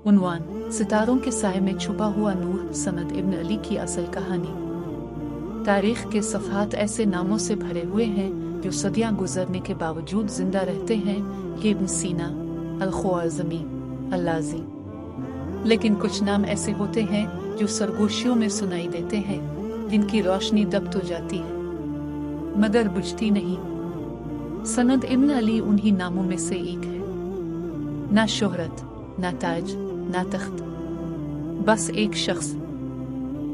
उन्वान, सितारों के साए में छुपा हुआ नूर, सनद इब्न अली की असल कहानी। तारीख के सफ़हात ऐसे नामों से भरे हुए हैं जो सदियां गुजरने के बावजूद जिंदा रहते हैं, ये इब्न सीना, अल-ख्वारिज़मी, अल-लाज़ी। लेकिन कुछ नाम ऐसे होते हैं जो सरगोशियों में सुनाई देते हैं, जिनकी रोशनी दब तो जाती है मगर बुझती नहीं। सनद इब्न अली उन्हीं नामों में से एक है। ना शोहरत, ना ताज, ना तख्त, बस एक शख्स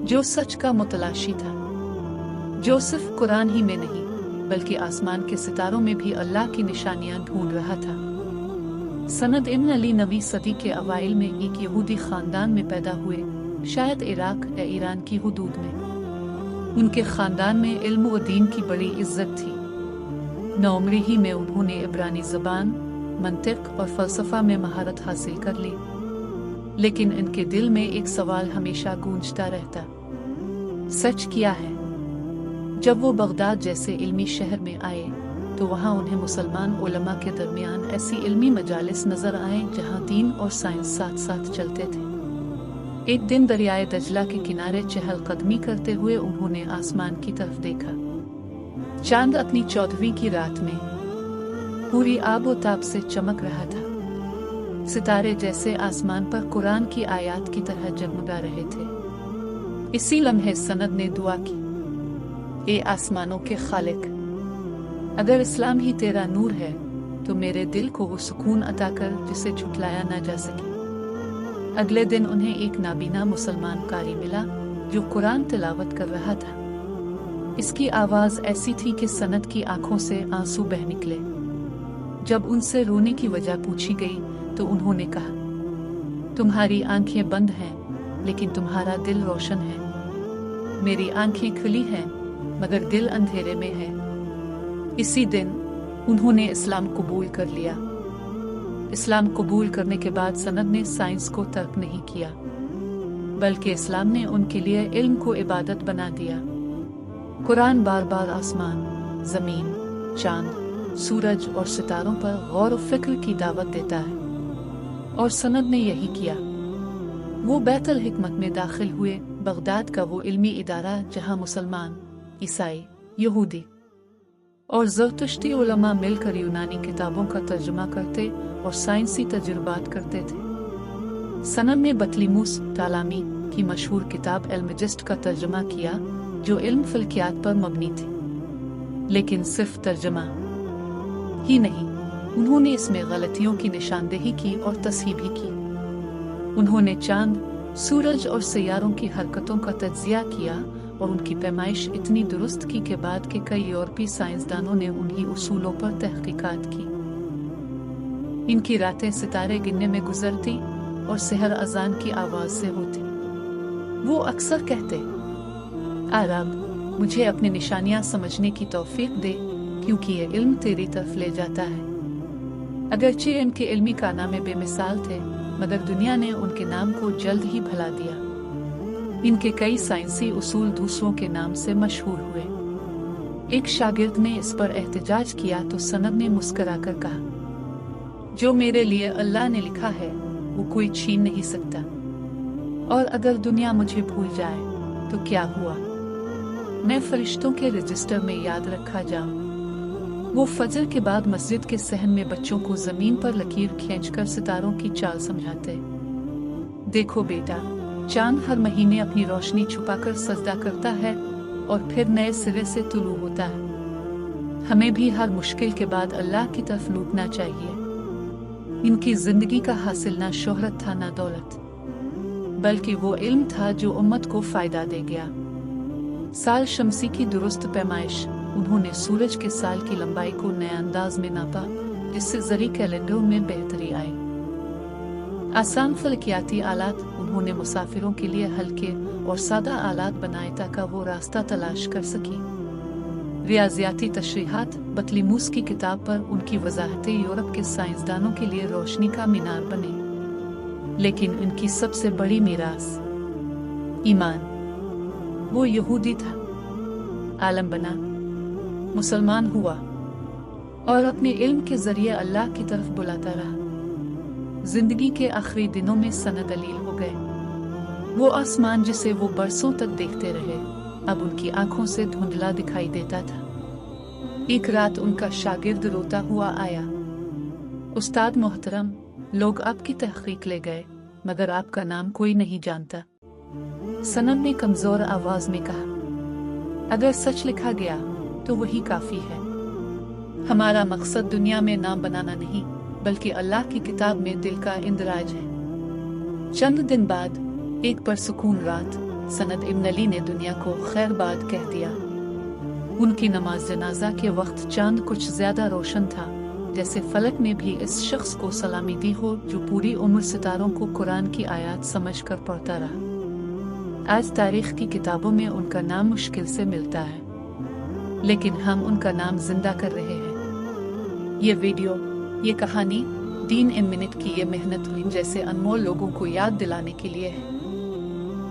जो सच का मुतलाशी था, जो सिर्फ कुरान ही में नहीं बल्कि आसमान के सितारों में भी अल्लाह की निशानियां ढूंढ रहा था। सनद इब्न अली 9वीं सदी के अवाइल में एक यहूदी खानदान में पैदा हुए, शायद इराक या ईरान की हुदूद में। उनके खानदान में इल्म व दीन की बड़ी इज्जत थी। नौमरी ही में उन्होंने इब्रानी ज़बान, मंतिक और फ़लसफ़ा में महारत हासिल कर ली। लेकिन इनके दिल में एक सवाल हमेशा गूंजता रहता, सच क्या है? जब वो बगदाद जैसे इल्मी शहर में आए तो वहाँ उन्हें मुसलमान उलमा के दरमियान ऐसी इल्मी मजालिस नजर आए जहाँ दीन और साइंस साथ साथ चलते थे। एक दिन दरियाए दजला के किनारे चहलकदमी करते हुए उन्होंने आसमान की तरफ देखा। चांद अपनी 14वीं की रात में पूरी आबो ताब से चमक रहा था। सितारे जैसे आसमान पर कुरान की आयत की तरह जगमगा रहे थे। इसी लम्हे सनद ने दुआ की, ए आसमानों के खालिक, अगर इस्लाम ही तेरा नूर है तो मेरे दिल को वो सुकून अता कर जिसे झुठलाया ना जा सके। अगले दिन उन्हें एक नाबीना मुसलमान कारी मिला जो कुरान तिलावत कर रहा था। इसकी आवाज़ ऐसी थी कि सनद की आंखों से आंसू बह निकले। जब उनसे रोने की वजह पूछी गई तो उन्होंने कहा, तुम्हारी आंखें बंद हैं लेकिन तुम्हारा दिल रोशन है। मेरी आंखें खुली हैं मगर दिल अंधेरे में है। इसी दिन उन्होंने इस्लाम कबूल कर लिया। इस्लाम कबूल करने के बाद सनद ने साइंस को तर्क नहीं किया, बल्कि इस्लाम ने उनके लिए इल्म को इबादत बना दिया। कुरान बार बार आसमान, जमीन, चांद, सूरज और सितारों पर गौर व फिक्र की दावत देता है, और सनद ने यही किया। वो बैतुल हिकमत में दाखिल हुए, बगदाद का वो इल्मी इदारा जहाँ मुसलमान, ईसाई, यहूदी और ज़रतुश्ती उलमा मिलकर यूनानी किताबों का तर्जुमा करते और साइंसी तजुर्बात करते थे। सनद ने बतलीमूस तालामी की मशहूर किताब एल-मिजिस्ट का तर्जुमा किया जो इल्म फल्कियात पर मबनी थी। लेकिन सिर्फ तर्जुमा ही नहीं, उन्होंने इसमें गलतियों की निशानदेही की और तस्हीह भी की। उन्होंने चांद, सूरज और सैयारों की हरकतों का तज्जिया किया और उनकी पैमाइश इतनी दुरुस्त की के बाद के कई यूरोपीय साइंसदानों ने उन्हीं उसूलों पर तहकीकात की। इनकी रातें सितारे गिनने में गुजरती और सहर अजान की आवाज से होती। वो अक्सर कहते, आ रब, मुझे अपनी निशानियां समझने की तौफीक दे, क्योंकि ये इल्म तेरी तरफ ले जाता है। अगरचे इनके इल्मी कारनामे बेमिसाल थे, मगर दुनिया ने उनके नाम को जल्द ही भुला दिया। इनके कई साइंसी उसूल दूसरों के नाम से मशहूर हुए। एक शागिर्द ने इस पर एहतजाज किया तो सनद ने मुस्कुराकर कहा, जो मेरे लिए अल्लाह ने लिखा है वो कोई छीन नहीं सकता, और अगर दुनिया मुझे भूल जाए तो क्या हुआ, मैं फरिश्तों के रजिस्टर में याद रखा जाऊं। वो फजर के बाद मस्जिद के सहन में बच्चों को जमीन पर लकीर खींचकर सितारों की चाल समझाते। देखो बेटा, चांद हर महीने अपनी रोशनी छुपाकर सजदा करता है और फिर नए सिरे से तुलू होता है। हमें भी हर मुश्किल के बाद अल्लाह की तरफ लौटना चाहिए। इनकी जिंदगी का हासिल ना शोहरत था ना दौलत, बल्कि वो इल्म था जो उम्मत को फायदा दे गया। साल शमसी की दुरुस्त पैमाइश, उन्होंने सूरज के साल की लंबाई को नए अंदाज में नापा जिससे ज़री कैलेंडर में बेहतरी आई। आसान फलकियाती आलात उन्होंने मुसाफिरों के लिए हल्के और सादा आलात बनाए ताकि वो रास्ता तलाश कर सके। रियाजियाती तशरीहात, बतलीमूस की किताब पर उनकी वजाहतें यूरोप के साइंसदानों के लिए रोशनी का मीनार बने। लेकिन उनकी सबसे बड़ी मीरास ईमान। वो यहूदी था, आलम बना, मुसलमान हुआ और अपने इल्म के जरिए अल्लाह की तरफ बुलाता रहा। जिंदगी के आखिरी दिनों में सनद अलील हो गए। वो आसमान जिसे वो बरसों तक देखते रहे अब उनकी आंखों से धुंधला दिखाई देता था। एक रात उनका शागिर्द रोता हुआ आया। उस्ताद मोहतरम, लोग आपकी तहकीक ले गए मगर आपका नाम कोई नहीं जानता। सनद ने कमजोर आवाज में कहा, अगर सच लिखा गया तो वही काफी है। हमारा मकसद दुनिया में नाम बनाना नहीं बल्कि अल्लाह की किताब में दिल का इंदराज है। चंद दिन बाद एक परसुकून रात सनद इब्न अली ने दुनिया को खैरबाद कह दिया। उनकी नमाज जनाजा के वक्त चांद कुछ ज्यादा रोशन था, जैसे फलक ने भी इस शख्स को सलामी दी हो जो पूरी उम्र सितारों को कुरान की आयत समझकर पढ़ता रहा। आज तारीख की किताबों में उनका नाम मुश्किल से मिलता है, लेकिन हम उनका नाम जिंदा कर रहे हैं। ये वीडियो, ये कहानी दीन इन मिनट की ये मेहनत हुई जैसे अनमोल लोगों को याद दिलाने के लिए है।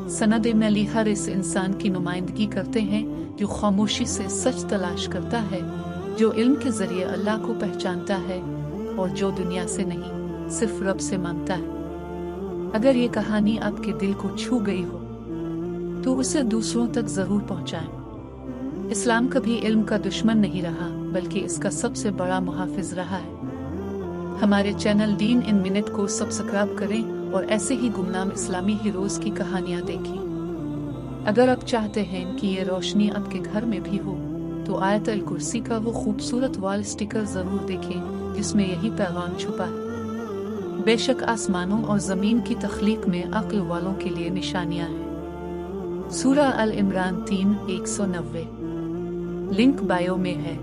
सनद इब्न अली हर इस इंसान की नुमाइंदगी करते हैं जो खामोशी से सच तलाश करता है, जो इल्म के जरिए अल्लाह को पहचानता है और जो दुनिया से नहीं सिर्फ रब से मांगता है। अगर ये कहानी आपके दिल को छू गई हो तो उसे दूसरों तक जरूर पहुंचाएं। इस्लाम कभी इल्म का दुश्मन नहीं रहा बल्कि इसका सबसे बड़ा मुहाफिज रहा है। हमारे चैनल दीन इन मिनट को सब्सक्राइब करें और ऐसे ही गुमनाम इस्लामी हीरोज की कहानियां देखें। अगर आप चाहते हैं कि ये रोशनी आपके घर में भी हो तो आयत अल कुर्सी का वो खूबसूरत वॉल स्टिकर जरूर देखें जिसमें यही पैगाम छुपा है। बेशक आसमानों और जमीन की तख्लीक में अक्ल वालों के लिए निशानियां हैं। सूरा अल इमरान 3:190 लिंक बायो में है।